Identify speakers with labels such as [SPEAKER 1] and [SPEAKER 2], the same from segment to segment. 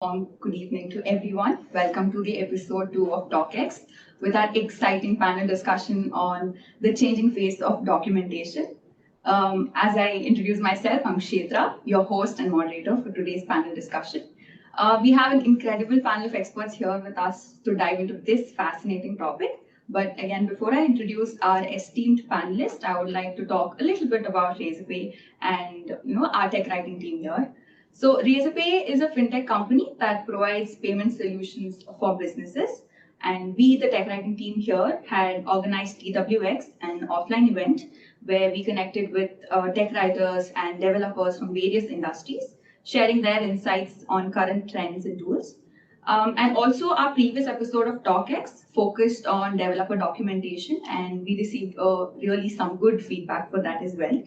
[SPEAKER 1] Good evening to everyone. Welcome to the episode 2 of TalkX with our exciting panel discussion on the changing face of documentation. As I introduce myself, I'm Kshetra, your host and moderator for today's panel discussion. We have an incredible panel of experts here with us to dive into this fascinating topic. But again, before I introduce our esteemed panelists, I would like to talk a little bit about Razorpay and our tech writing team here. So Razorpay is a fintech company that provides payment solutions for businesses. And we, the tech writing team here, had organized TWX, an offline event where we connected with tech writers and developers from various industries, sharing their insights on current trends and tools. And also, our previous episode of TalkX focused on developer documentation, and we received really some good feedback for that as well.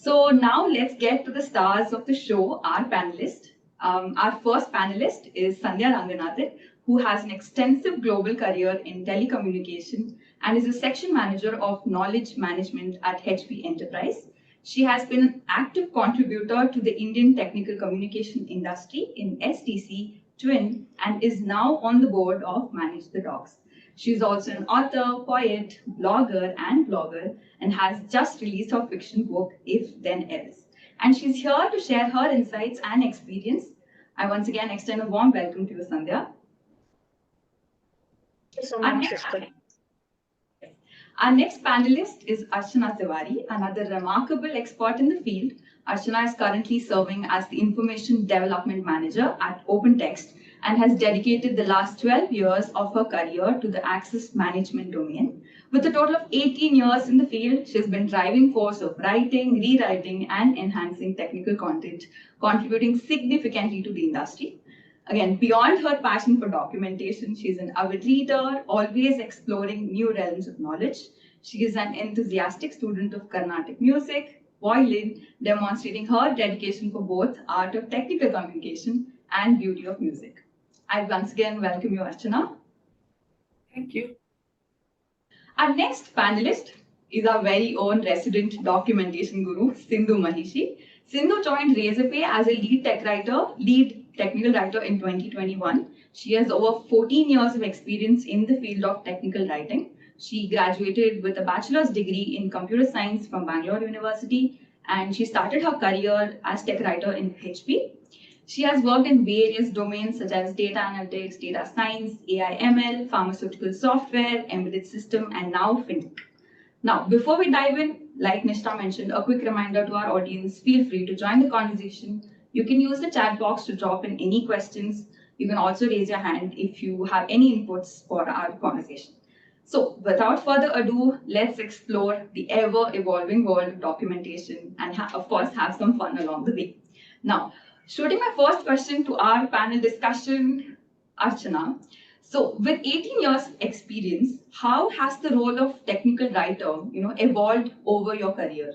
[SPEAKER 1] So now let's get to the stars of the show, our panelists. Our first panelist is Sandhya Ranganathan, who has an extensive global career in telecommunication and is a section manager of knowledge management at HP Enterprise. She has been an active contributor to the Indian technical communication industry in STC, Twin, and is now on the board of Manage the Docs. She's also an author, poet, blogger, and has just released her fiction book, If Then Else. And she's here to share her insights and experience. I once again extend a warm welcome to you, Sandhya.
[SPEAKER 2] Thank you so much, sister.
[SPEAKER 1] Our next panelist is Archana Tiwary, another remarkable expert in the field. Archana is currently serving as the Information Development Manager at OpenText and has dedicated the last 12 years of her career to the access management domain. With a total of 18 years in the field, she's been driving force of writing, rewriting, and enhancing technical content, contributing significantly to the industry. Again, beyond her passion for documentation, she's an avid reader, always exploring new realms of knowledge. She is an enthusiastic student of Carnatic music, violin, demonstrating her dedication for both art of technical communication and beauty of music. I once again welcome you, Archana.
[SPEAKER 3] Thank you.
[SPEAKER 1] Our next panelist is our very own resident documentation guru, Sindhu Mahishi. Sindhu joined Razorpay as a lead technical writer in 2021. She has over 14 years of experience in the field of technical writing. She graduated with a bachelor's degree in computer science from Bangalore University, and she started her career as tech writer in HP. She has worked in various domains such as data analytics, data science, AI ML, pharmaceutical software, embedded system, and now fintech. Now, before we dive in, like Nishta mentioned, a quick reminder to our audience, feel free to join the conversation. You can use the chat box to drop in any questions. You can also raise your hand if you have any inputs for our conversation. So without further ado, let's explore the ever-evolving world of documentation and of course have some fun along the way. Now, shooting my first question to our panel discussion, Archana. So with 18 years experience, how has the role of technical writer, evolved over your career?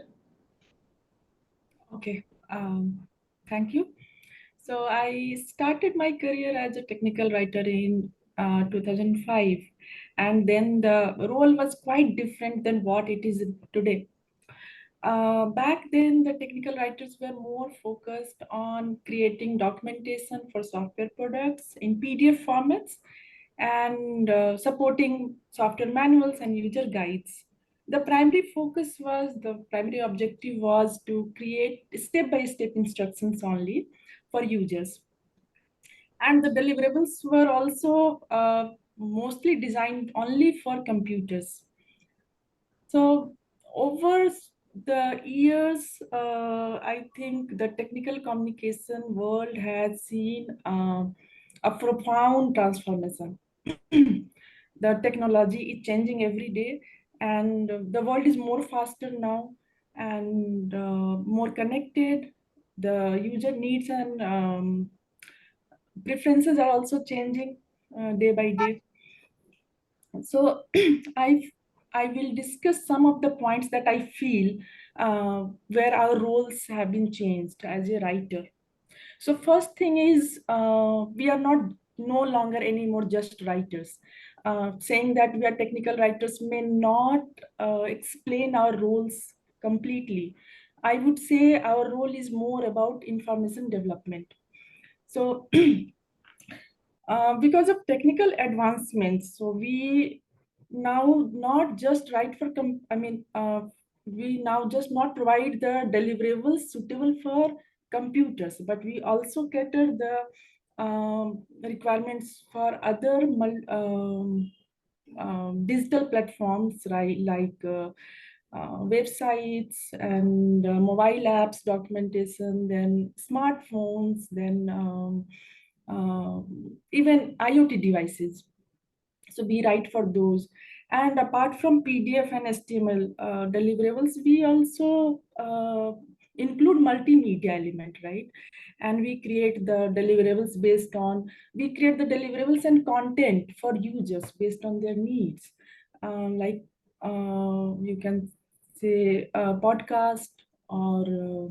[SPEAKER 3] Okay, thank you. So I started my career as a technical writer in 2005, and then the role was quite different than what it is today. Back then, the technical writers were more focused on creating documentation for software products in PDF formats and supporting software manuals and user guides. The primary objective was to create step-by-step instructions only for users. And the deliverables were also mostly designed only for computers. So over the years, I think the technical communication world has seen a profound transformation. The technology is changing every day, and the world is more faster now and more connected. The user needs and preferences are also changing day by day. So I will discuss some of the points that I feel where our roles have been changed as a writer. So first thing is we are no longer anymore just writers. Saying that we are technical writers may not explain our roles completely. I would say our role is more about information development. So Because of technical advancements. So we now not just write for, we now just not provide the deliverables suitable for computers, but we also cater the requirements for other digital platforms, right? Like websites and mobile apps documentation, then smartphones, then even IoT devices. So we write for those. And apart from PDF and HTML deliverables, we also include multimedia element, right? And we create the deliverables we create the deliverables and content for users based on their needs. Like you can say podcast or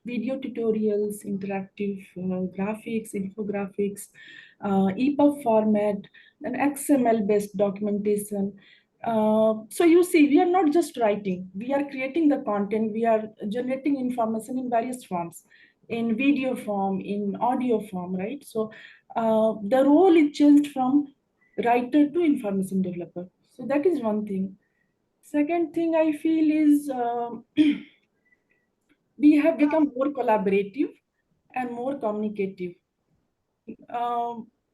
[SPEAKER 3] video tutorials, interactive graphics, infographics, EPUB format, and XML-based documentation. So you see, we are not just writing, we are creating the content, we are generating information in various forms, in video form, in audio form, right? So the role is changed from writer to information developer. So that is one thing. Second thing I feel is we have become more collaborative and more communicative.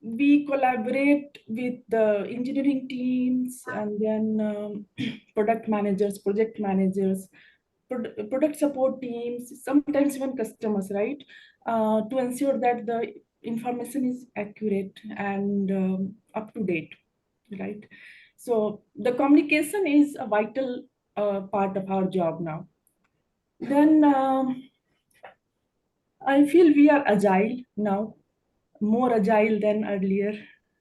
[SPEAKER 3] We collaborate with the engineering teams and then product managers, project managers, product support teams, sometimes even customers, right? To ensure that the information is accurate and up to date, right? So the communication is a vital part of our job now. Then I feel we are agile now, more agile than earlier,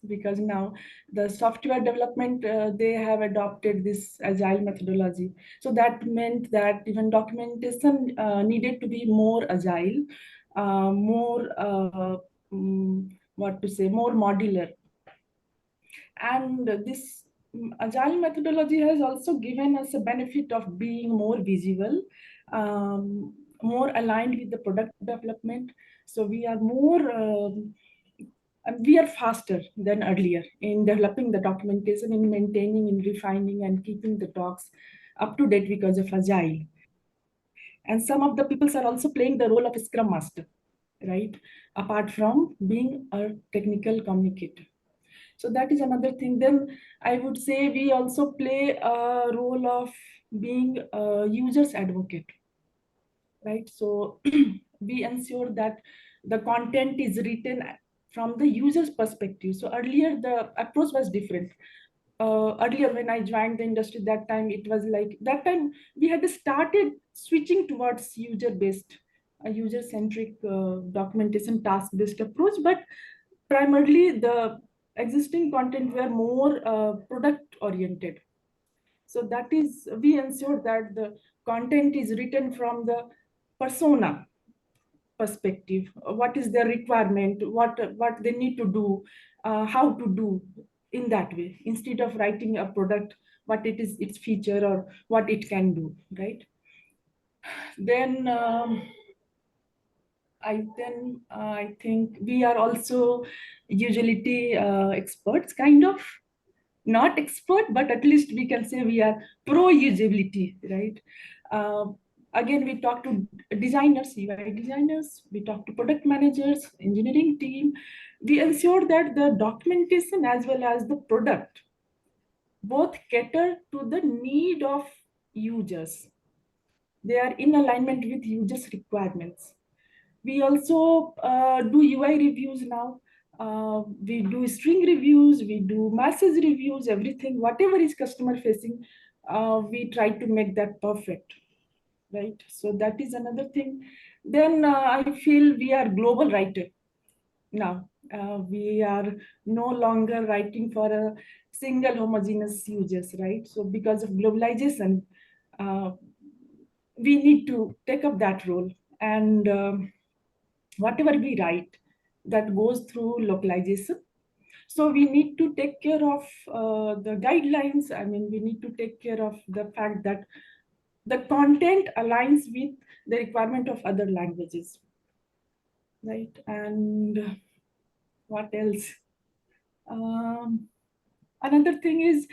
[SPEAKER 3] because now the software development, they have adopted this agile methodology. So that meant that even documentation needed to be more agile, more, what to say, more modular. And this agile methodology has also given us a benefit of being more visible, more aligned with the product development. So we are more, we are faster than earlier in developing the documentation, in maintaining, in refining, and keeping the docs up to date because of agile. And some of the people are also playing the role of a scrum master, right? Apart from being a technical communicator. So that is another thing. Then I would say we also play a role of being a user's advocate, right? So we ensure that the content is written from the user's perspective. So earlier the approach was different. Earlier when I joined the industry, that time it was like, that time we had started switching towards user-based, a user-centric documentation task-based approach, but primarily the existing content were more product-oriented. So that is, we ensure that the content is written from the persona perspective. What is their requirement, what they need to do, how to do in that way, instead of writing a product, what it is, its feature, or what it can do, right? Then I think we are also utility experts, kind of. Not expert, but at least we can say we are pro usability, right? Uh, Again, we talk to designers, UI designers, we talk to product managers, engineering team. We ensure that the documentation as well as the product both cater to the need of users. They are in alignment with users' requirements. We also do UI reviews now. We do string reviews, we do message reviews, everything, whatever is customer facing, we try to make that perfect, right? So that is another thing. Then I feel we are global writer now. We are no longer writing for a single homogeneous users, right? So because of globalization, uh, we need to take up that role. And whatever we write, that goes through localization. So we need to take care of the guidelines. I mean, we need to take care of the fact that the content aligns with the requirement of other languages, right? And what else? Another thing is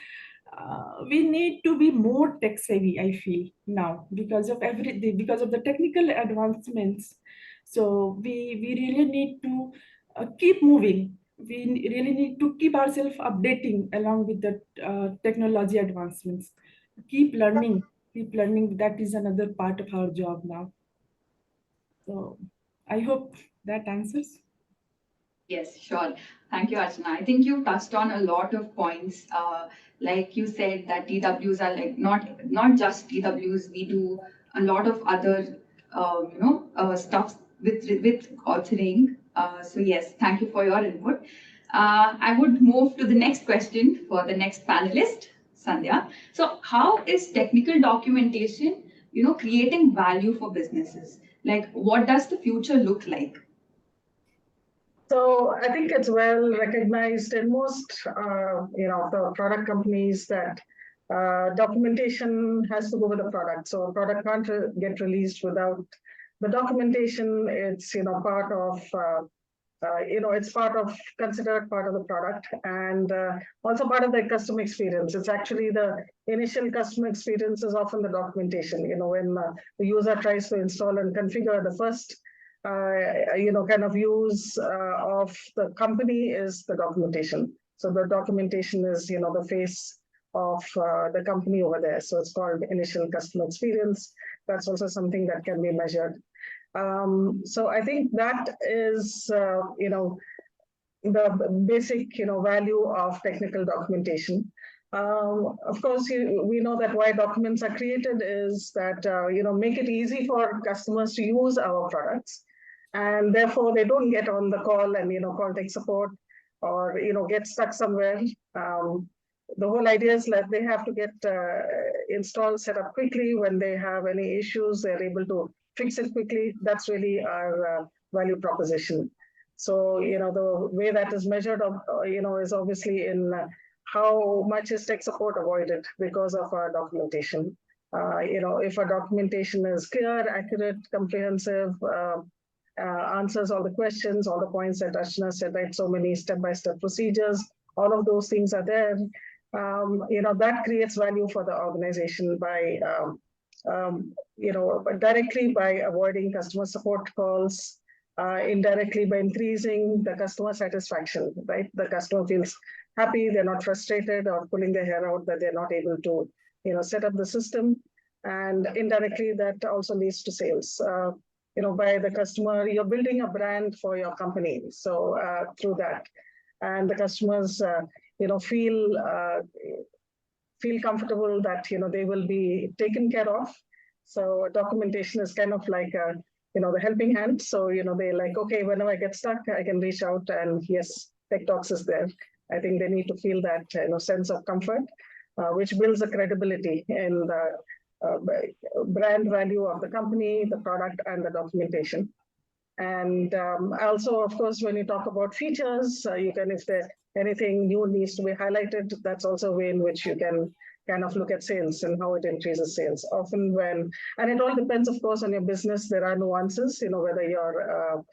[SPEAKER 3] we need to be more tech savvy, I feel now, because of because of the technical advancements. So we really need to keep moving. We really need to keep ourselves updating along with the technology advancements. Keep learning, keep learning. That is another part of our job now. So I hope that answers.
[SPEAKER 1] Yes, sure. Thank you, Archana. I think you touched on a lot of points. Like you said, that TWs are like not just TWs. We do a lot of other, stuff with authoring. So yes, thank you for your input. I would move to the next question for the next panelist, Sandhya. So, how is technical documentation, creating value for businesses? Like, what does the future look like?
[SPEAKER 2] So I think it's well recognized in most, the product companies that documentation has to go with the product. So a product can't get released without the documentation. It's part of it's part of considered part of the product and also part of the customer experience. It's actually the initial customer experience is often the documentation. When the user tries to install and configure, the first kind of use of the company is the documentation. So the documentation is the face of the company over there. So it's called initial customer experience. That's also something that can be measured. So I think that is, the basic, value of technical documentation. Of course, we know that why documents are created is that, make it easy for customers to use our products. And therefore, they don't get on the call and, call tech support or, get stuck somewhere. The whole idea is that they have to get installed, set up quickly. When they have any issues, they're able to fix it quickly. That's really our value proposition. So, the way that is measured, is obviously in how much is tech support avoided because of our documentation. If our documentation is clear, accurate, comprehensive, answers all the questions, all the points that Archana said, right? So many step-by-step procedures, all of those things are there. That creates value for the organization by, directly by avoiding customer support calls, indirectly by increasing the customer satisfaction, right? The customer feels happy, they're not frustrated or pulling their hair out that they're not able to, set up the system. And indirectly, that also leads to sales. By the customer, you're building a brand for your company. So through that, and the customers, feel comfortable that they will be taken care of. So documentation is kind of like the helping hand. So they're like, okay, whenever I get stuck, I can reach out, and yes, Tech Talks is there. I think they need to feel that sense of comfort, which builds a credibility in the brand value of the company, the product, and the documentation. And also, of course, when you talk about features, you can, if there anything new needs to be highlighted, that's also a way in which you can kind of look at sales and how it increases sales. Often and it all depends, of course, on your business. There are nuances, whether your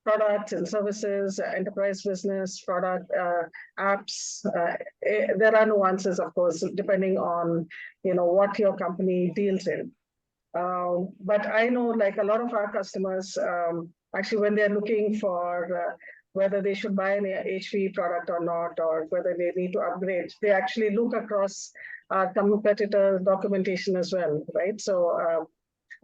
[SPEAKER 2] products and services, enterprise business, product, apps, there are nuances, of course, depending on, what your company deals in. But I know like a lot of our customers, actually, when they're looking for whether they should buy an HP product or not, or whether they need to upgrade, they actually look across our competitor documentation as well, right? So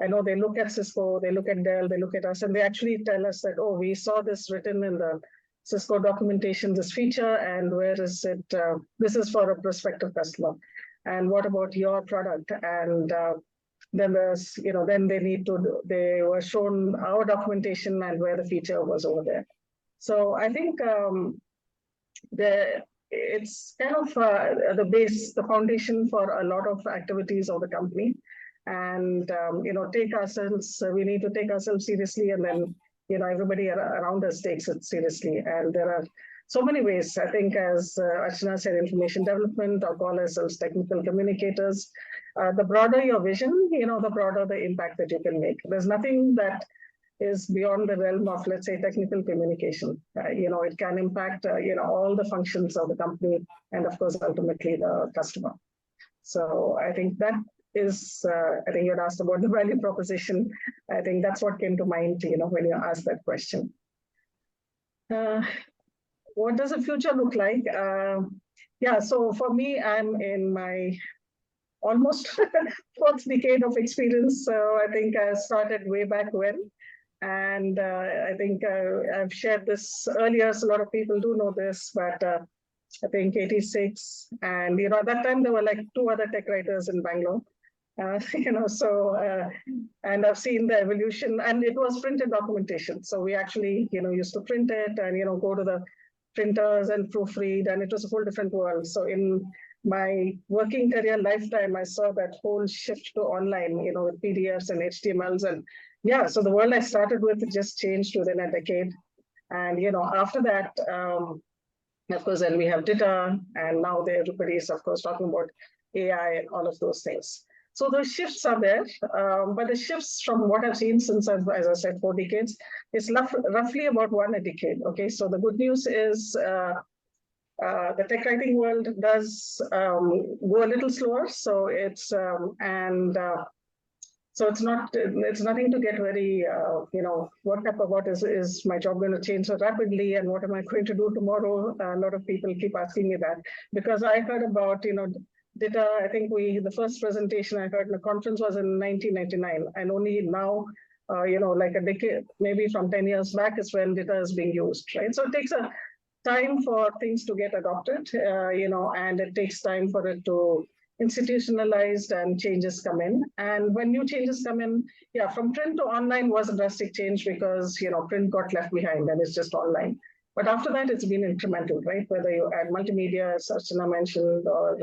[SPEAKER 2] I know they look at Cisco, they look at Dell, they look at us, and they actually tell us that, oh, we saw this written in the Cisco documentation, this feature, and where is it? This is for a prospective customer. And what about your product? And then there's, then they were shown our documentation and where the feature was over there. So I think it's kind of the base, the foundation for a lot of activities of the company. And, take ourselves, we need to take ourselves seriously, and then, everybody around us takes it seriously. And there are so many ways, I think, as Archana said, information development, or call ourselves technical communicators. The broader your vision, the broader the impact that you can make. There's nothing that is beyond the realm of, let's say, technical communication. It can impact, all the functions of the company and, of course, ultimately the customer. So I think that is, I think you had asked about the value proposition. I think that's what came to mind, when you asked that question. What does the future look like? Yeah, so for me, I'm in my almost fourth decade of experience. So I think I started way back when. And I think I've shared this earlier, so a lot of people do know this, but I think 86. And, at that time, there were like 2 other tech writers in Bangalore. And I've seen the evolution, and it was printed documentation. So we actually, used to print it and, go to the printers and proofread, and it was a whole different world. So in my working career lifetime, I saw that whole shift to online, with PDFs and HTMLs. And yeah, so the world I started with just changed within a decade. And, after that, of course, then we have data, and now everybody is, of course, talking about AI and all of those things. So those shifts are there, but the shifts from what I've seen since, as I said, 4 decades, is roughly about 1 a decade. Okay, so the good news is the tech writing world does go a little slower. So it's so it's nothing to get very worked up about. Is my job going to change so rapidly, and what am I going to do tomorrow? A lot of people keep asking me that, because I heard about data. I think the first presentation I heard in a conference was in 1999, and only now, like a decade, maybe from 10 years back, is when data is being used, right? So it takes a time for things to get adopted, and it takes time for it to institutionalized and changes come in. And when new changes come in, yeah, from print to online was a drastic change because, print got left behind and it's just online. But after that, it's been incremental, right? Whether you add multimedia, as Archana mentioned, or,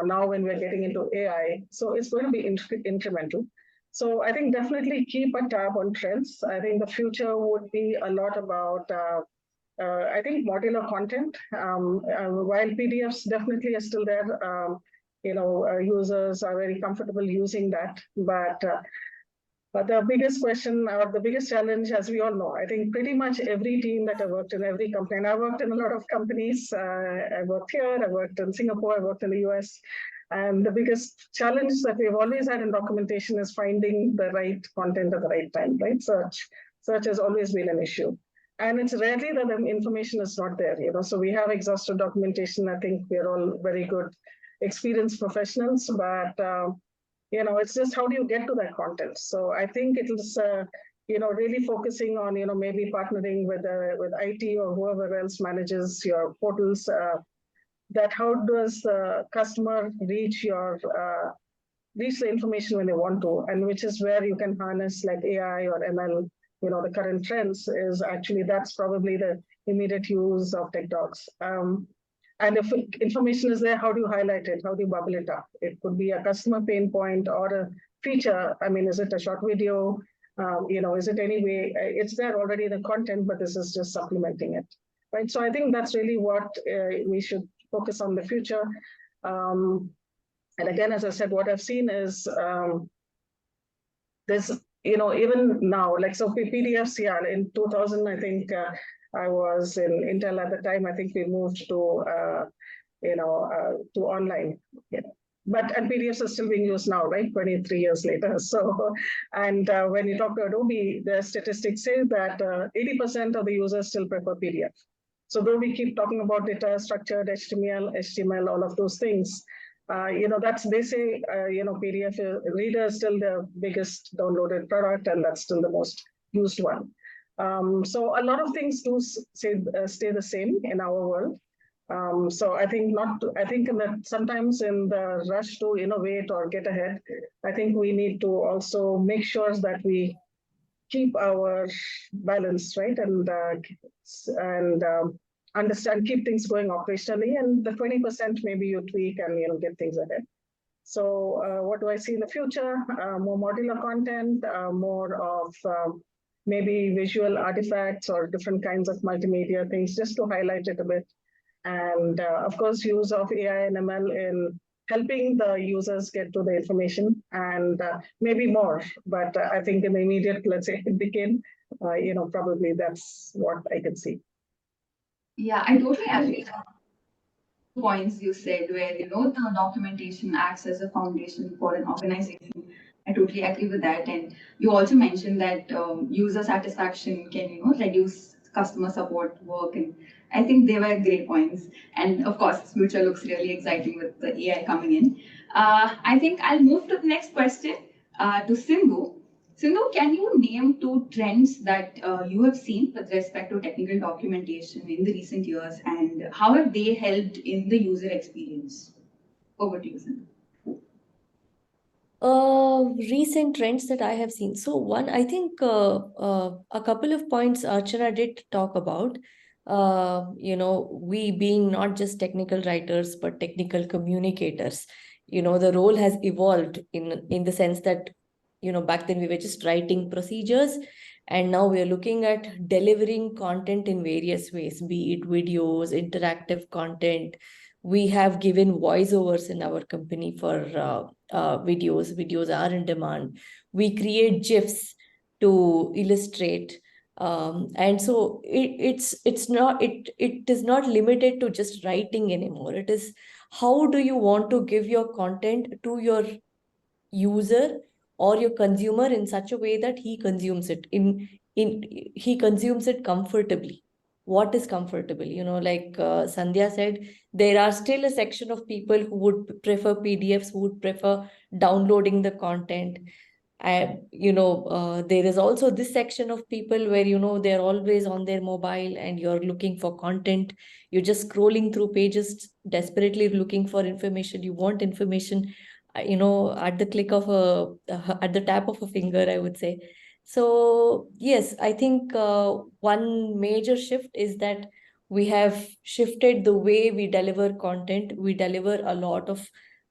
[SPEAKER 2] now when we're getting into AI, so it's going to be incremental. So I think definitely keep a tab on trends. I think the future would be a lot about, I think, modular content. While PDFs definitely are still there, users are very comfortable using that. But the biggest question, or the biggest challenge, as we all know, I think pretty much every team that I worked in, every company, and I worked in a lot of companies. I worked here, I worked in Singapore, I worked in the US. And the biggest challenge that we've always had in documentation is finding the right content at the right time, right? Search has always been an issue. And it's rarely that the information is not there, So we have exhaustive documentation. I think we're all very good, experienced professionals, but it's just how do you get to that content? So I think it is, really focusing on, maybe partnering with IT or whoever else manages your portals. That how does the customer reach the information when they want to, and which is where you can harness like AI or ML. The current trends is actually that's probably the immediate use of tech docs. And if information is there, how do you highlight it? How do you bubble it up? It could be a customer pain point or a feature. I mean, is it a short video? Is it any way? It's there already in the content, but this is just supplementing it, right? So I think that's really what we should focus on the future. And again, as I said, what I've seen is there's, even now, like, so PDFs, yeah, in 2000, I think, I was in Intel at the time. I think we moved to, to online. Yeah. And PDFs are still being used now, right? 23 years later. So, and when you talk to Adobe, the statistics say that 80% of the users still prefer PDF. So though we keep talking about data, structured HTML, all of those things, they say, PDF reader is still the biggest downloaded product, and that's still the most used one. So a lot of things do stay the same in our world. So I think that sometimes in the rush to innovate or get ahead, I think we need to also make sure that we keep our balance, right? And understand, keep things going operationally, and the 20% maybe you tweak and get things ahead. So what do I see in the future? More modular content, more of maybe visual artifacts or different kinds of multimedia things, just to highlight it a bit. And of course, use of AI and ML in helping the users get to the information and maybe more. But I think in the immediate, let's say, decade, probably that's what I can see.
[SPEAKER 1] Yeah, I totally agree. Points you said where the documentation acts as a foundation for an organization. I totally agree with that. And you also mentioned that user satisfaction can reduce customer support work, and I think they were great points. And of course future looks really exciting with the AI coming in. I think I'll move to the next question, to Sindhu. Sindhu, can you name two trends that you have seen with respect to technical documentation in the recent years, and how have they helped in the user experience? Over to you, Sindhu.
[SPEAKER 4] Recent trends that I have seen. So one, I think a couple of points Archana did talk about. We being not just technical writers but technical communicators. The role has evolved in the sense that back then we were just writing procedures, and now we are looking at delivering content in various ways, be it videos, interactive content. We have given voiceovers in our company for videos. Videos are in demand. We create GIFs to illustrate, and so it is not limited to just writing anymore. It is, how do you want to give your content to your user or your consumer in such a way that he consumes it he consumes it comfortably. What is comfortable? Like Sandhya said, there are still a section of people who would prefer PDFs, who would prefer downloading the content. There is also this section of people where they're always on their mobile and you're looking for content. You're just scrolling through pages, desperately looking for information. You want information at the click of at the tap of a finger, I would say. So yes, I think one major shift is that we have shifted the way we deliver content. We deliver a lot of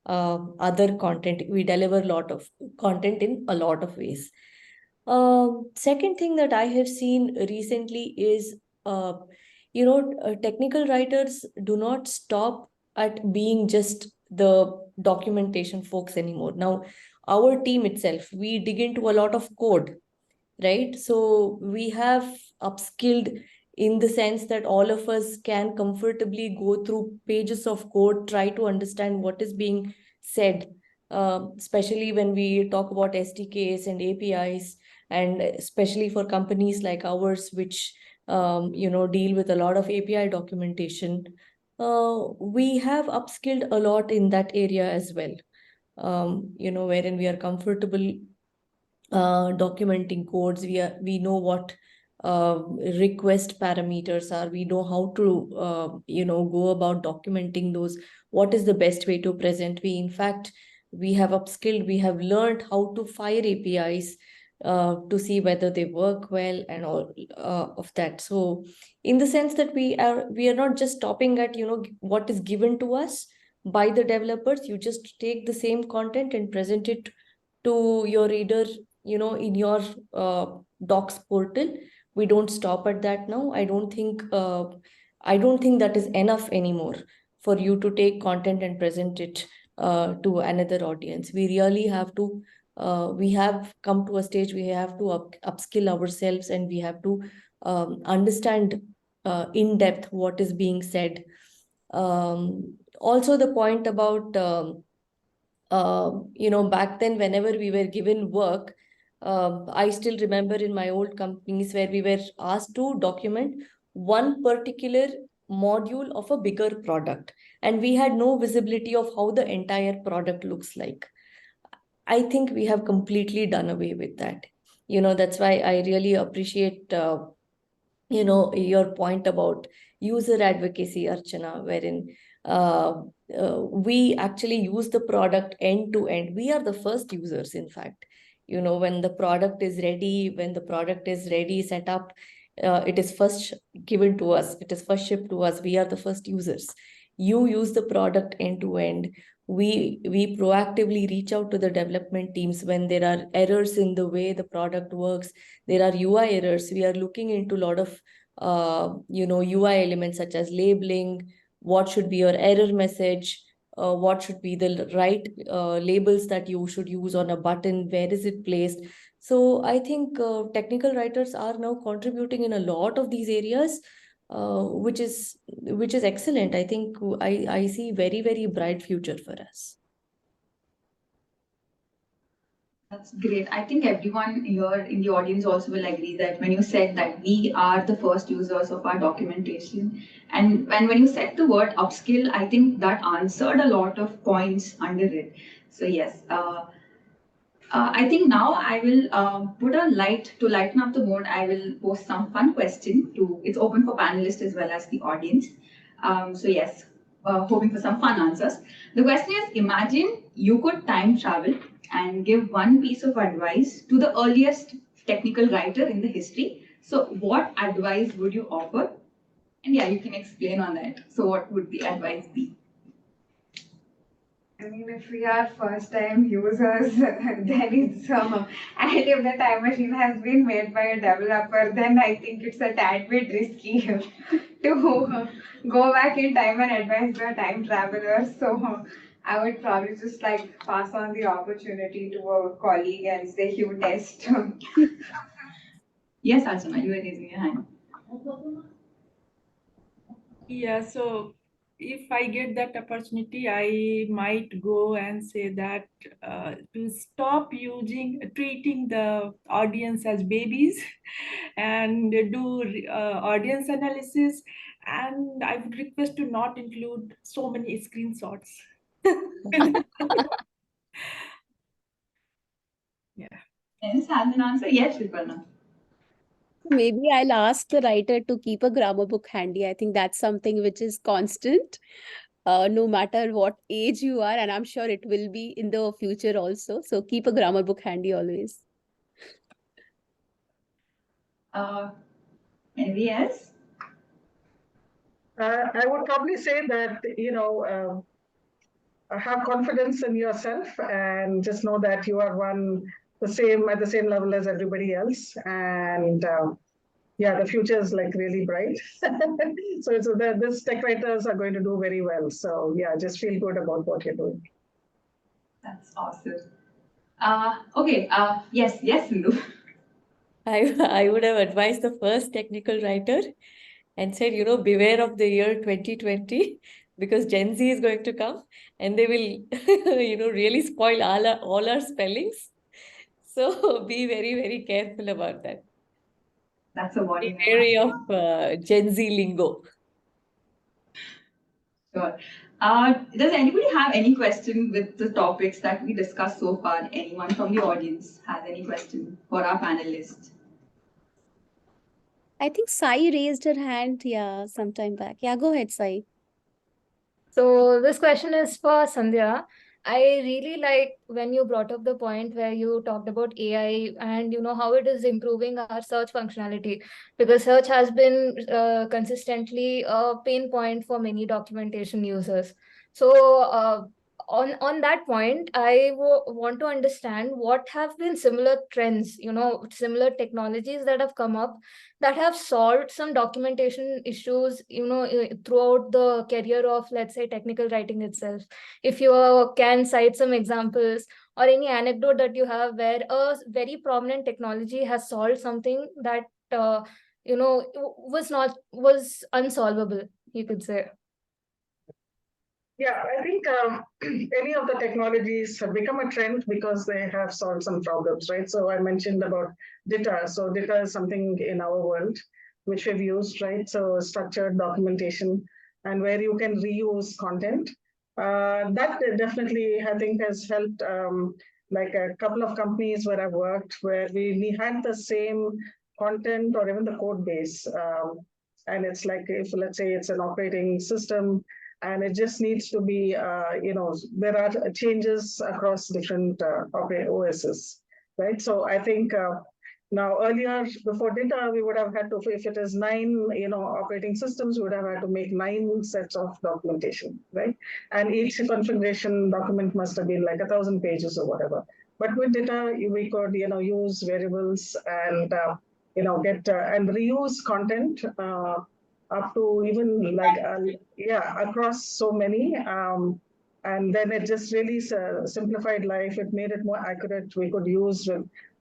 [SPEAKER 4] other content. We deliver a lot of content in a lot of ways. Second thing that I have seen recently is, technical writers do not stop at being just the documentation folks anymore. Now, our team itself, we dig into a lot of code, right? So we have upskilled in the sense that all of us can comfortably go through pages of code, try to understand what is being said, especially when we talk about SDKs and APIs, and especially for companies like ours, which deal with a lot of API documentation. We have upskilled a lot in that area as well, wherein we are comfortable documenting codes. We know what request parameters are. We know how to go about documenting those. What is the best way to present? We have upskilled. We have learned how to fire APIs to see whether they work well and all of that. So in the sense that we are not just stopping at what is given to us by the developers. You just take the same content and present it to your reader in your docs portal. We don't stop at that now. I don't think that is enough anymore for you to take content and present it to another audience. We really have to we have come to a stage we have to upskill ourselves, and we have to understand in depth what is being said. Also the point about back then, whenever we were given work, I still remember in my old companies where we were asked to document one particular module of a bigger product, and we had no visibility of how the entire product looks like. I think we have completely done away with that. That's why I really appreciate your point about user advocacy, Archana, wherein we actually use the product end to end. We are the first users, in fact. When the product is ready, set up, it is first given to us. It is first shipped to us. We are the first users. You use the product end to end. We proactively reach out to the development teams when there are errors in the way the product works. There are UI errors. We are looking into a lot of UI elements such as labeling, what should be your error message, what should be the right labels that you should use on a button, where is it placed. So I think technical writers are now contributing in a lot of these areas, which is excellent. I think I see very, very bright future for us.
[SPEAKER 1] That's great. I think everyone here in the audience also will agree that when you said that we are the first users of our documentation, and when you said the word upskill, I think that answered a lot of points under it. So yes, I think now I will put a light to lighten up the mood. I will post some fun question to. It's open for panelists as well as the audience. So yes, hoping for some fun answers. The question is: imagine you could time travel and give one piece of advice to the earliest technical writer in the history. So what advice would you offer? And yeah, you can explain on that. So what would the advice be?
[SPEAKER 5] I mean, if we are first-time users, then it's and if the time machine has been made by a developer, then I think it's a tad bit risky to go back in time and advise the time travelers. So I would probably just like pass on the opportunity to a colleague and say, "You test."
[SPEAKER 1] Yes, Archana, you were raising your hand.
[SPEAKER 3] Yeah, so if I get that opportunity, I might go and say that to stop treating the audience as babies and do audience analysis. And I would request to not include so many screenshots. Yeah.
[SPEAKER 1] Yes, has an answer. Yes, Shilpana.
[SPEAKER 6] Maybe I'll ask the writer to keep a grammar book handy. I think that's something which is constant, no matter what age you are, and I'm sure it will be in the future also. So keep a grammar book handy always.
[SPEAKER 1] Anybody else?
[SPEAKER 2] I would probably say that, have confidence in yourself and just know that you are at the same level as everybody else. And yeah, the future is like really bright. So this tech writers are going to do very well. So yeah, just feel good about what you're doing.
[SPEAKER 1] That's awesome. Okay. Yes, Sindhu.
[SPEAKER 4] I would have advised the first technical writer and said, beware of the year 2020, because Gen Z is going to come and they will, really spoil all our spellings. So be very, very careful about that.
[SPEAKER 1] That's a warning.
[SPEAKER 4] Be wary of Gen Z lingo.
[SPEAKER 1] Sure. Does anybody have any question with the topics that we discussed so far? Anyone from the audience has any question for our panelists?
[SPEAKER 6] I think Sai raised her hand, yeah, sometime back. Yeah, go ahead, Sai.
[SPEAKER 7] So this question is for Sandhya. I really like when you brought up the point where you talked about AI and how it is improving our search functionality, because search has been consistently a pain point for many documentation users. So on that point, I want to understand what have been similar trends, similar technologies that have come up that have solved some documentation issues, throughout the career of, let's say, technical writing itself. If you can cite some examples or any anecdote that you have where a very prominent technology has solved something that was unsolvable, you could say.
[SPEAKER 2] Yeah, I think any of the technologies have become a trend because they have solved some problems, right? So I mentioned about data. So data is something in our world which we've used, right? So structured documentation and where you can reuse content. That definitely, I think, has helped like a couple of companies where I've worked where we had the same content or even the code base. And it's like, if let's say it's an operating system, and it just needs to be, there are changes across different OSs, right? So I think now earlier, before data, we would have had to, if it is 9, operating systems, we would have had to make 9 sets of documentation, right? And each configuration document must have been like 1,000 pages or whatever. But with data, we could, use variables and, get and reuse content up to even like, across so many. And then it just really simplified life. It made it more accurate. We could use,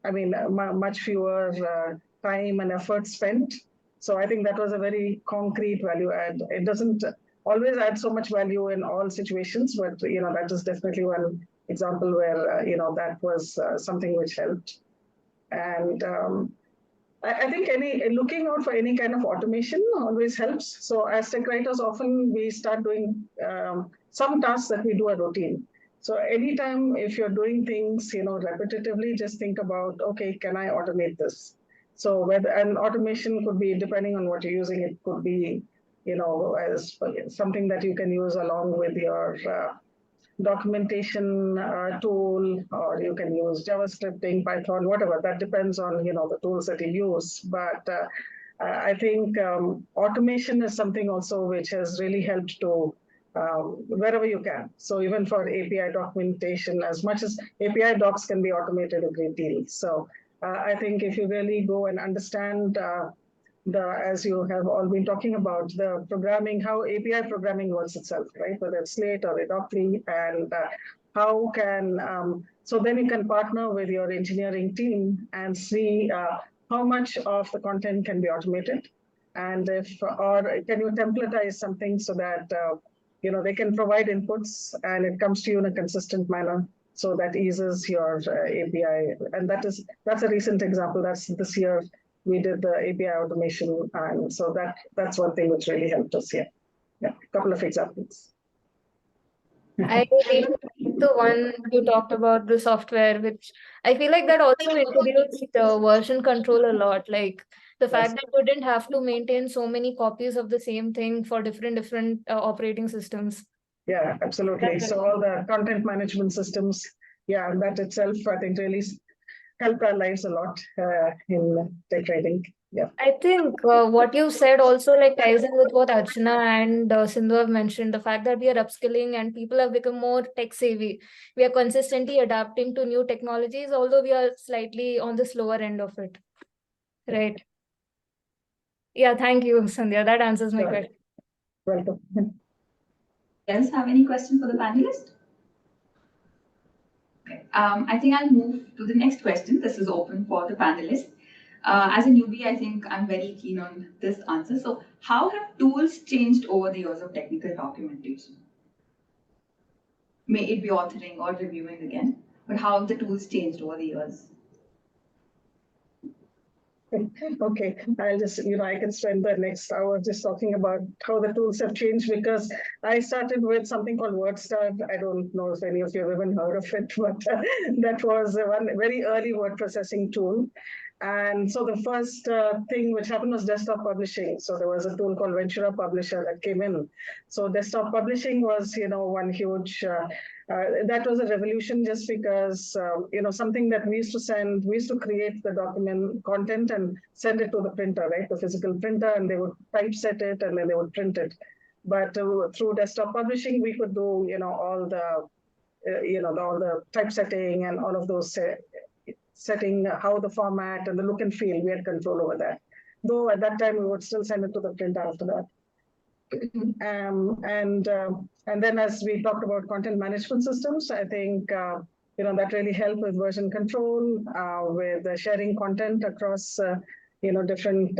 [SPEAKER 2] much fewer time and effort spent. So I think that was a very concrete value add. It doesn't always add so much value in all situations, but that is definitely one example where that was something which helped. And I think looking out for any kind of automation always helps. So as tech writers, often we start doing some tasks that we do a routine. So anytime if you're doing things, repetitively, just think about, okay, can I automate this? So whether an automation could be, depending on what you're using, it could be, as something that you can use along with your documentation tool, or you can use JavaScripting, Python, whatever. That depends on the tools that you use. But I think automation is something also which has really helped to wherever you can. So even for API documentation, as much as API docs can be automated a great deal. So I think if you really go and understand as you have all been talking about, the programming, how API programming works itself, right? Whether it's Slate or Adobe, and how can, so then you can partner with your engineering team and see how much of the content can be automated, and or can you templatize something so that, they can provide inputs and it comes to you in a consistent manner. So that eases your API. And that's a recent example. That's this year we did the API automation, and so that's one thing which really helped us here. Yeah, a couple of examples.
[SPEAKER 7] I really like the one you talked about, the software, which I feel like that also introduced version control a lot. Like the fact that you didn't have to maintain so many copies of the same thing for different operating systems.
[SPEAKER 2] Yeah, absolutely. So all the content management systems, yeah, and that itself, I think, really helped our lives a lot in tech writing. Yeah.
[SPEAKER 7] I think what you said also like ties in with what Archana and Sindhu have mentioned, the fact that we are upskilling and people have become more tech savvy. We are consistently adapting to new technologies, although we are slightly on the slower end of it. Right. Yeah, thank you, Sandhya. That answers my question.
[SPEAKER 2] Welcome.
[SPEAKER 1] Else have any question for the panelist? Okay. I think I'll move to the next question. This is open for the panelists. As a newbie, I think I'm very keen on this answer. So how have tools changed over the years of technical documentation? May it be authoring or reviewing again, but how have the tools changed over the years?
[SPEAKER 2] Okay, I'll just, I can spend the next hour just talking about how the tools have changed, because I started with something called WordStar. I don't know if any of you have even heard of it, but that was one very early word processing tool. And so the first thing which happened was desktop publishing. So there was a tool called Ventura Publisher that came in. So desktop publishing was, one huge, that was a revolution, just because, something that we used to create the document content and send it to the printer, right? The physical printer, and they would typeset it and then they would print it. But through desktop publishing, we could do, all the, all the typesetting and all of those setting how the format and the look and feel, we had control over that. Though at that time we would still send it to the printer after that. And then as we talked about content management systems, I think that really helped with version control, with sharing content across different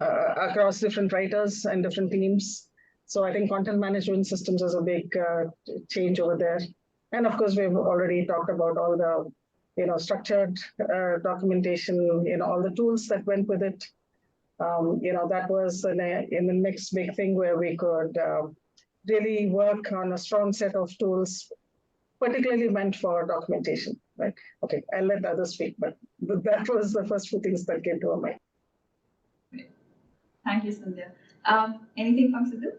[SPEAKER 2] across different writers and different teams. So I think content management systems is a big change over there. And of course, we've already talked about all the structured documentation, all the tools that went with it. That was in the next big thing where we could really work on a strong set of tools, particularly meant for documentation, right? Okay, I'll let others speak, but that was the first few things that came to our mind.
[SPEAKER 1] Thank you, Sandhya. Anything from Sindhu?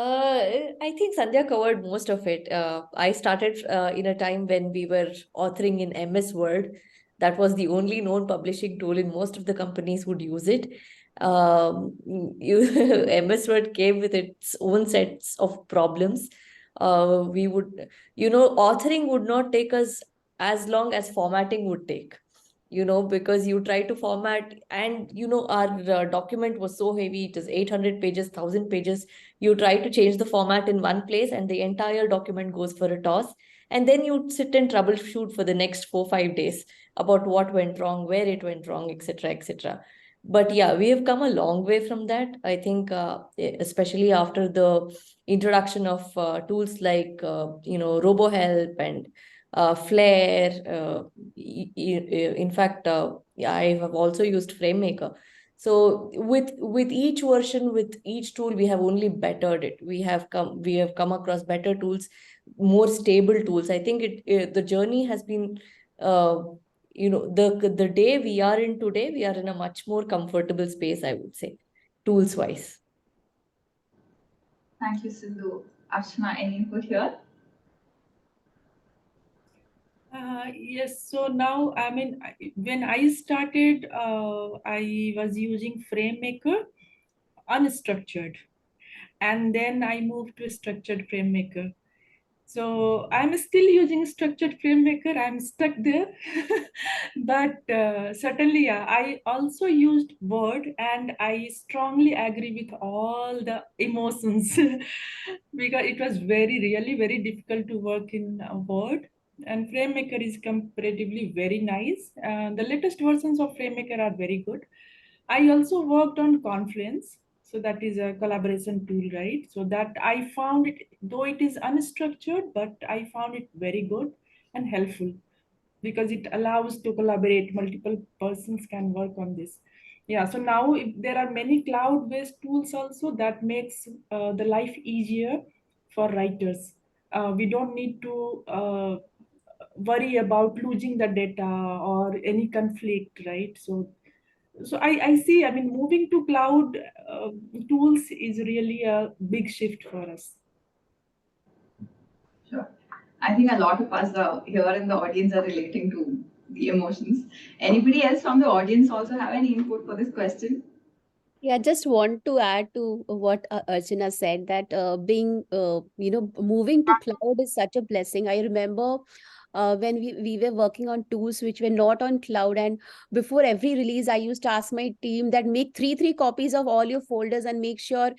[SPEAKER 4] I think Sandhya covered most of it. I started in a time when we were authoring in MS Word. That was the only known publishing tool, and most of the companies would use it. MS Word came with its own sets of problems. Authoring would not take us as long as formatting would take. because you try to format, and our document was so heavy. It is 800 pages, 1000 pages. You try to change the format in one place and the entire document goes for a toss, and then you sit and troubleshoot for the next 4-5 days about what went wrong, where it went wrong, etc., etc. But yeah, we have come a long way from that. I think, especially after the introduction of tools like, RoboHelp and Flare. In fact, yeah, I have also used FrameMaker. So with each version, with each tool, we have only bettered it. We have come across better tools, more stable tools. I think the journey has been, the day we are in today, we are in a much more comfortable space, I would say, tools wise.
[SPEAKER 1] Thank you, Sindhu. Archana, any input here?
[SPEAKER 3] Yes, so now, I mean, when I started, I was using FrameMaker unstructured, and then I moved to structured FrameMaker. So I'm still using structured FrameMaker. I'm stuck there. But certainly, yeah, I also used Word, and I strongly agree with all the emotions because it was really very difficult to work in Word. And FrameMaker is comparatively very nice. The latest versions of FrameMaker are very good. I also worked on Confluence. So that is a collaboration tool, right? So that I found it, though it is unstructured, but I found it very good and helpful because it allows to collaborate. Multiple persons can work on this. Yeah, so now there are many cloud-based tools also that makes the life easier for writers. We don't need to worry about losing the data or any conflict, right? So I see, I mean, moving to cloud tools is really a big shift for us.
[SPEAKER 1] Sure. I think a lot of us here in the audience are relating to the emotions. Anybody else from the audience also have any input for this question?
[SPEAKER 6] Yeah, just want to add to what Archana said, that moving to cloud is such a blessing. I remember when we were working on tools which were not on cloud, and before every release, I used to ask my team that make three copies of all your folders and make sure,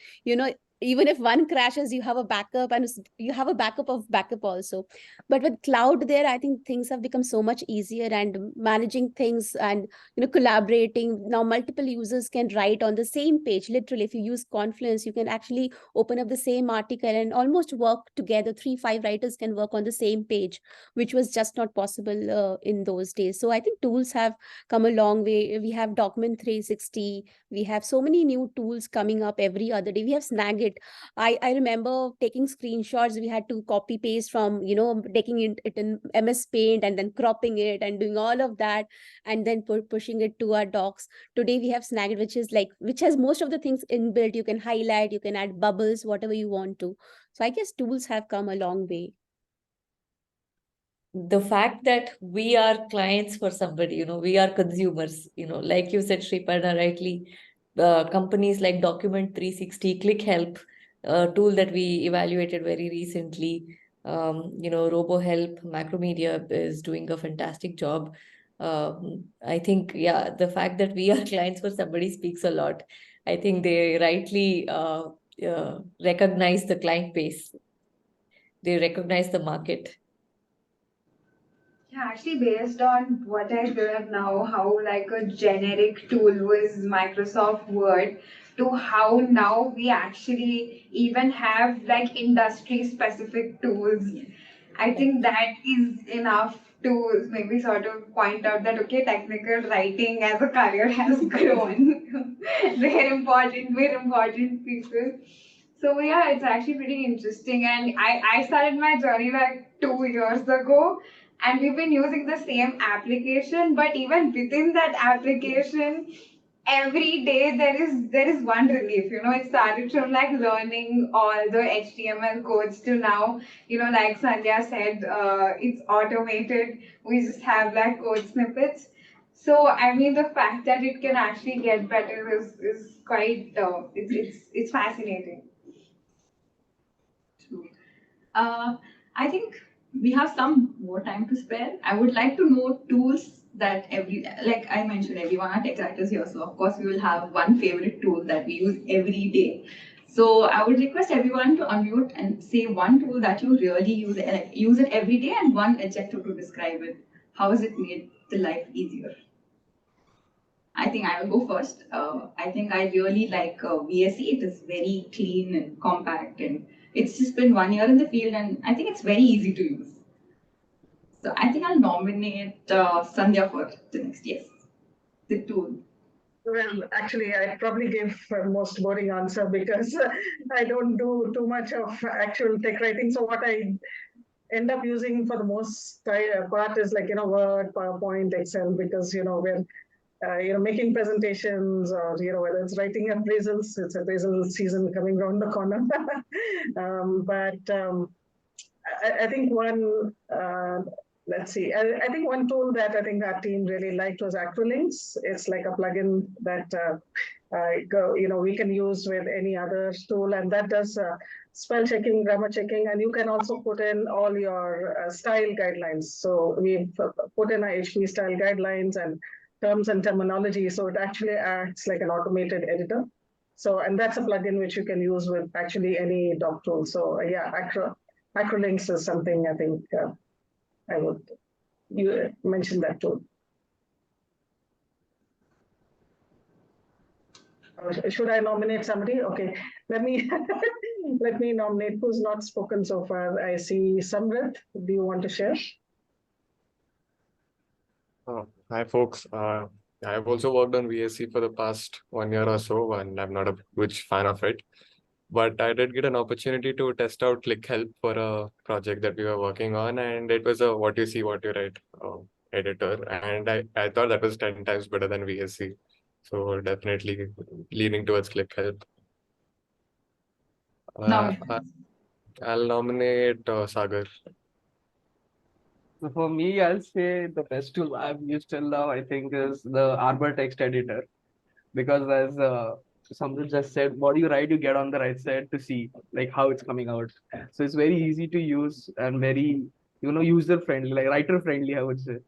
[SPEAKER 6] even if one crashes, you have a backup, and you have a backup of backup also. But with cloud there, I think things have become so much easier, and managing things and collaborating. Now multiple users can write on the same page. Literally, if you use Confluence, you can actually open up the same article and almost work together. 3-5 writers can work on the same page, which was just not possible in those days. So I think tools have come a long way. We have Document 360. We have so many new tools coming up every other day. We have Snagit. I remember taking screenshots. We had to copy paste from, taking it in MS Paint and then cropping it and doing all of that, and then pushing it to our docs. Today we have Snagit, which has most of the things inbuilt. You can highlight, you can add bubbles, whatever you want to. So I guess tools have come a long way.
[SPEAKER 4] The fact that we are clients for somebody, we are consumers, like you said, Sriparna, rightly, companies like Document 360, ClickHelp, a tool that we evaluated very recently, RoboHelp, Macromedia is doing a fantastic job. I think, yeah, the fact that we are clients for somebody speaks a lot. I think they rightly recognize the client base. They recognize the market.
[SPEAKER 5] Yeah, actually, based on what I heard now, how like a generic tool was Microsoft Word, to how now we actually even have like industry specific tools. I think that is enough to maybe sort of point out that okay, technical writing as a career has grown. We're important people. So yeah, it's actually pretty interesting. And I started my journey like 2 years ago, and we've been using the same application, but even within that application, every day there is one relief. It started from like learning all the HTML codes to now, like Sandhya said, it's automated. We just have like code snippets. So I mean, the fact that it can actually get better is quite it's fascinating.
[SPEAKER 1] True. I think we have some more time to spare. I would like to know tools that like I mentioned, everyone are tech writers here, so of course we will have one favorite tool that we use every day. So I would request everyone to unmute and say one tool that you really use, like use it every day, and one adjective to describe it. How has it made the life easier? I think I will go first. I think I really like VSE. It is very clean and compact, and it's just been 1 year in the field, and I think it's very easy to use. So I think I'll nominate Sandhya for the next. Yes, the tool.
[SPEAKER 2] Well, actually, I probably give a most boring answer because I don't do too much of actual tech writing. So what I end up using for the most part is like, Word, PowerPoint, Excel, because, we're making presentations or, whether it's writing appraisals, it's appraisal season coming around the corner. I think let's see, I think one tool that I think our team really liked was Acrolinks. It's like a plugin that, we can use with any other tool, and that does spell checking, grammar checking, and you can also put in all your style guidelines. So we've put in our HP style guidelines and terms and terminology. So it actually acts like an automated editor. So, and that's a plugin which you can use with actually any doc tool. So yeah, Acrolinks is something I think I would mention that too. Should I nominate somebody? Okay, let me let me nominate who's not spoken so far. I see Samrit. Do you want to share?
[SPEAKER 8] Hi, folks. I've also worked on VSC for the past 1 year or so, and I'm not a huge fan of it. But I did get an opportunity to test out ClickHelp for a project that we were working on, and it was a what you see, what you write editor. And I thought that was 10 times better than VSC. So definitely leaning towards ClickHelp. I'll nominate Sagar.
[SPEAKER 9] So for me, I'll say the best tool I've used till now, I think, is the Arbor text editor. Because as Samrit just said, what you write, you get on the right side to see like how it's coming out. So it's very easy to use and very, user friendly, like writer friendly, I would say.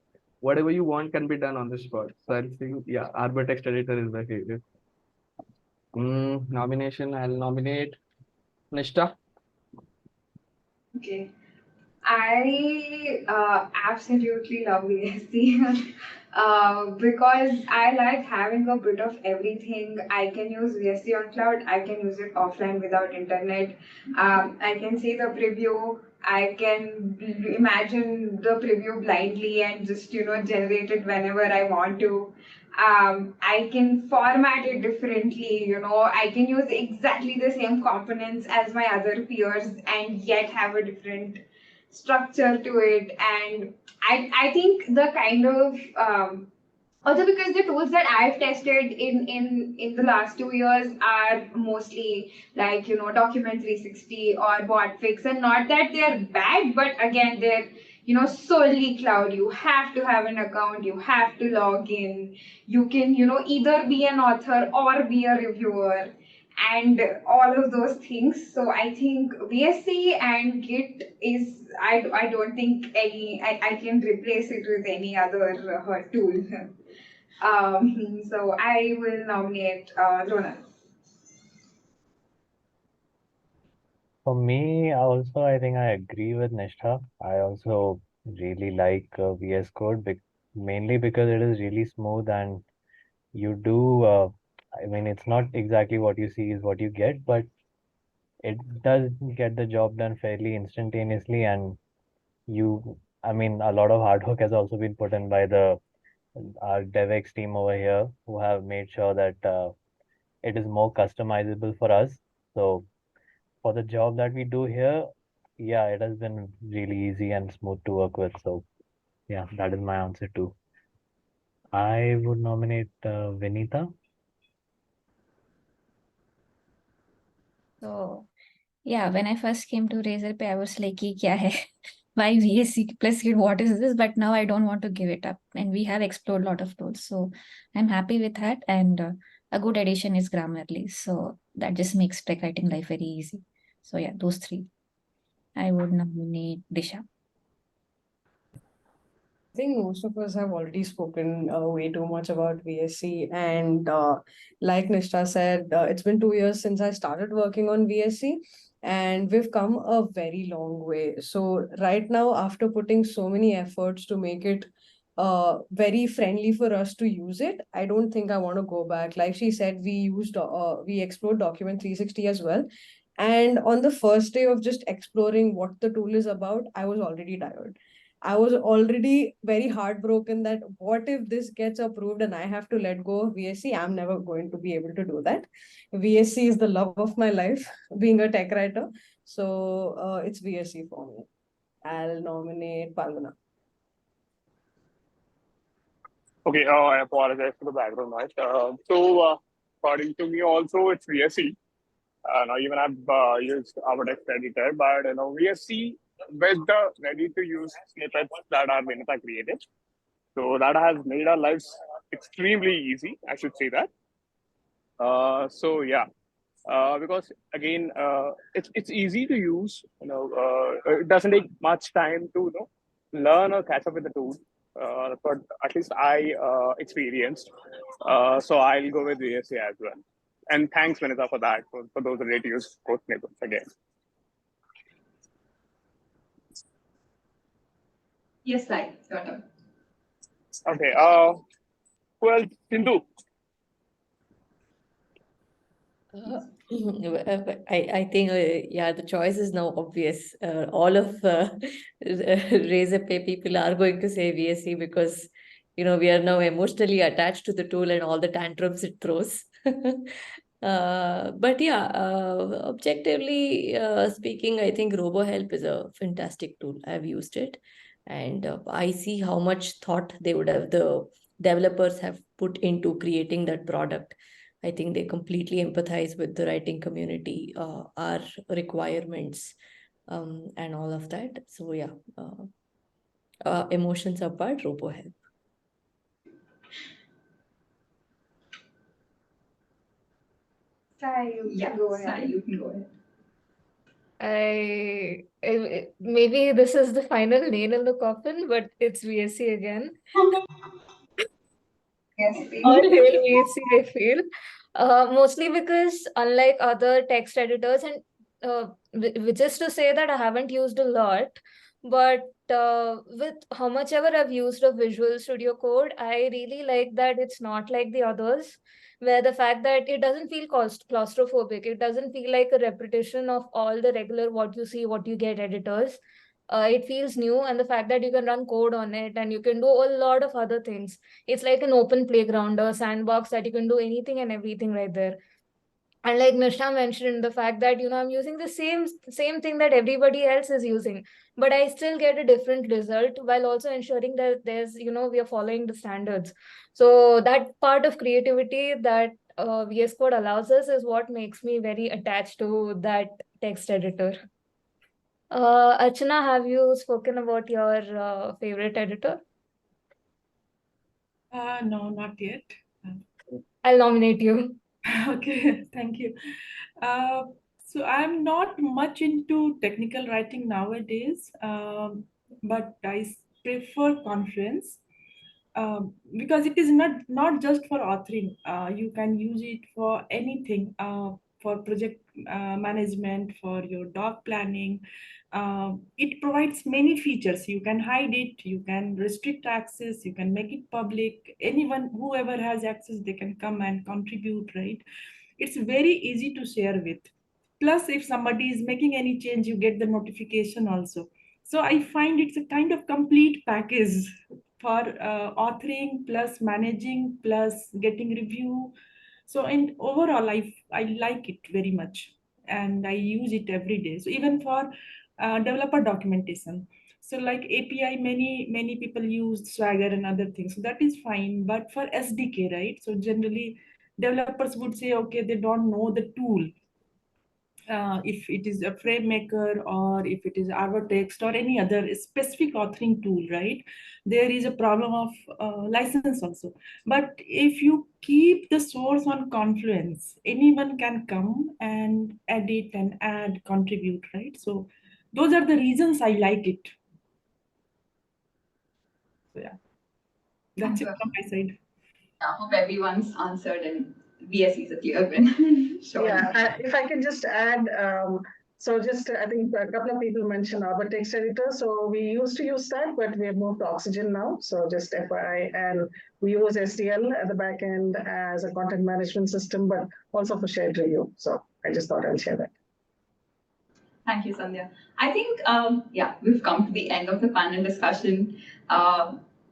[SPEAKER 9] Whatever you want can be done on the spot. So I think, yeah, Arbor text editor is my favorite. Nomination, I'll nominate Nishta.
[SPEAKER 5] Okay. I absolutely love VSC because I like having a bit of everything. I can use VSC on cloud, I can use it offline without internet. I can see the preview, I can imagine the preview blindly and just generate it whenever I want to. I can format it differently, I can use exactly the same components as my other peers and yet have a different structure to it. And I think the kind of also because the tools that I've tested in the last 2 years are mostly like Document 360 or Botfix, and not that they're bad, but again they're solely cloud. You have to have an account, you have to log in, you can either be an author or be a reviewer and all of those things. So I think VSC and Git is I don't think I can replace it with any other tool. So I will nominate Ronald.
[SPEAKER 10] For me, also, I think I agree with Nishtha. I also really like VS Code, mainly because it is really smooth and you do, I mean, it's not exactly what you see is what you get, but it does get the job done fairly instantaneously. And I mean, a lot of hard work has also been put in by our DevX team over here who have made sure that it is more customizable for us. So for the job that we do here, yeah, it has been really easy and smooth to work with. So yeah, that is my answer too. I would nominate Vinita.
[SPEAKER 11] So yeah, when I first came to Razorpay, I was like, "Ye kya hai? Why VSC plus Git? What is this?" But now I don't want to give it up, and we have explored a lot of tools, so I'm happy with that. And a good addition is Grammarly, so that just makes tech writing life very easy. So yeah, those three. I would nominate Disha.
[SPEAKER 12] I think most of us have already spoken way too much about VSC, and like Nishta said, it's been 2 years since I started working on VSC, and we've come a very long way. So right now, after putting so many efforts to make it very friendly for us to use it, I don't think I want to go back. Like she said, we explored Document 360 as well. And on the first day of just exploring what the tool is about, I was already tired. I was already very heartbroken that what if this gets approved and I have to let go of VSC? I'm never going to be able to do that. VSC is the love of my life, being a tech writer. So it's VSC for me. I'll nominate Palguna.
[SPEAKER 13] Okay, I apologize for the background noise. According to me, also it's VSC. Now even I've used our text editor, but VSC with the ready-to-use snippets that our Vinita created. So that has made our lives extremely easy. I should say that. Yeah, because again, it's easy to use. It doesn't take much time to learn or catch up with the tool. That's what at least I experienced. So I'll go with VSC as well. And thanks, Vanessa, for that, for those ready-to-use code snippets again.
[SPEAKER 1] Yes, Sai, your turn.
[SPEAKER 13] Okay. Well, Sindhu.
[SPEAKER 4] I think, yeah, the choice is now obvious. All of Razorpay people are going to say VSC because, we are now emotionally attached to the tool and all the tantrums it throws. But yeah, objectively speaking, I think RoboHelp is a fantastic tool. I've used it, and I see how much thought the developers have put into creating that product. I think they completely empathize with the writing community, our requirements, and all of that. So yeah, emotions apart, RoboHelp.
[SPEAKER 5] Sai, you can go ahead.
[SPEAKER 1] Sai, you can go ahead.
[SPEAKER 7] Maybe this is the final nail in the coffin, but it's VSC again.
[SPEAKER 5] Yes,
[SPEAKER 7] All hail VSC, I feel. Mostly because unlike other text editors, and which is to say that I haven't used a lot, but with how much ever I've used of Visual Studio Code, I really like that it's not like the others, where the fact that it doesn't feel claustrophobic, it doesn't feel like a repetition of all the regular what you see, what you get editors. It feels new, and the fact that you can run code on it and you can do a lot of other things. It's like an open playground, a sandbox that you can do anything and everything right there. And like Nishna mentioned, the fact that I'm using the same thing that everybody else is using, but I still get a different result while also ensuring that there's we are following the standards. So that part of creativity that VS Code allows us is what makes me very attached to that text editor. Archana, have you spoken about your favorite editor?
[SPEAKER 3] No, not yet.
[SPEAKER 7] I'll nominate you.
[SPEAKER 3] Okay, thank you. So I'm not much into technical writing nowadays, but I prefer Confluence because it is not just for authoring. You can use it for anything, for project management, for your doc planning. It provides many features. You can hide it, you can restrict access, you can make it public. Anyone, whoever has access, they can come and contribute, right? It's very easy to share with. Plus, if somebody is making any change, you get the notification also. So I find it's a kind of complete package for authoring plus managing plus getting review. So and overall, I like it very much, and I use it every day. So even for developer documentation. So like API, many people use Swagger and other things. So that is fine. But for SDK, right? So generally, developers would say, okay, they don't know the tool. If it is a frame maker or if it is text or any other specific authoring tool, right? There is a problem of license also. But if you keep the source on Confluence, anyone can come and edit and add, contribute, right? So those are the reasons I like it. So yeah, that's it from my side.
[SPEAKER 1] I hope everyone's answered and VSE is a clear win. Sure.
[SPEAKER 2] Yeah, if I can just add, so just I think a couple of people mentioned Arbor Text Editor. So we used to use that, but we have moved to Oxygen now. So just FYI, and we use SDL at the back end as a content management system, but also for shared review. So I just thought I'll share that.
[SPEAKER 1] Thank you, Sandhya. I think, yeah, we've come to the end of the panel discussion.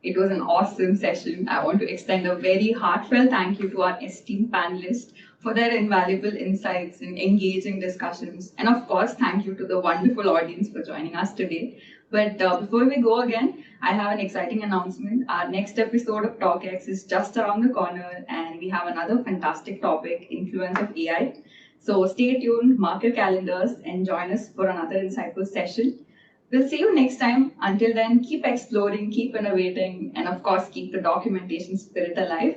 [SPEAKER 1] It was an awesome session. I want to extend a very heartfelt thank you to our esteemed panelists for their invaluable insights and engaging discussions. And of course, thank you to the wonderful audience for joining us today. But before we go again, I have an exciting announcement. Our next episode of TalkX is just around the corner, and we have another fantastic topic, influence of AI. So stay tuned, mark your calendars, and join us for another insightful session. We'll see you next time. Until then, keep exploring, keep innovating, and of course, keep the documentation spirit alive.